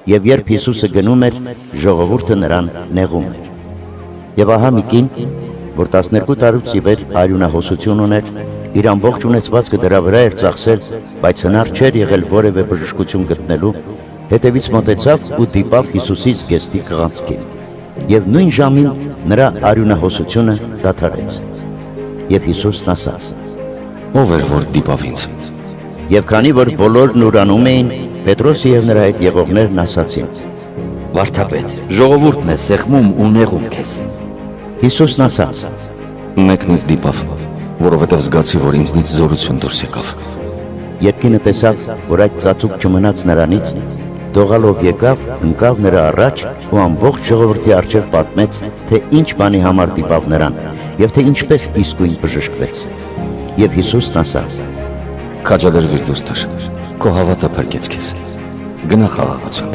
Եվ երբ Հիսուսը գնում էր, ժողովուրդը նրան նեղում էր։ Եվ ահա մի կին, որ 12 տարուց ի վեր արյունահոսություն ուներ, իր ամբողջ ունեցվածքը դրա վրա էր ծախսել, բայց հնար չէր եղել որևէ բժշկություն գտնելու, հետևից մոտեցավ ու դիպավ Հիսուսի զգեստի կղանցքին։ Եվ նույն ժամին նրա արյունահոսությունը դադարեց։ Եվ Հիսուսն ասաց. Ով էր որ դիպավ ինձ։ Եվ քանի որ բոլորն ուրանում էին, Պետրոսը եւ նրա հետ եղողներն ասացին. Վարդապետ, ժողովուրդն է սեղմում ու նեղում քեզ։ Հիսուսն ասաց. Մեկն ինձ դիպավ, որովհետև զգացի, որ ինձնից զորություն դուրս եկավ։ Երբ կինը տեսավ, որ այդ ծածուկ չմնաց նրանից, դողալով եկավ, ընկավ նրա առաջ ու ամբողջ ժողովրդի առջև պատմեց, թե ինչ բանի համար դիպավ նրան եւ թե ինչպես իսկույն բժշկվեց։ Եվ Հիսուսն ասաց. Քաջալերվիր դուստր, քո հավատը փրկեց քեզ։ Գնա խաղաղությամբ։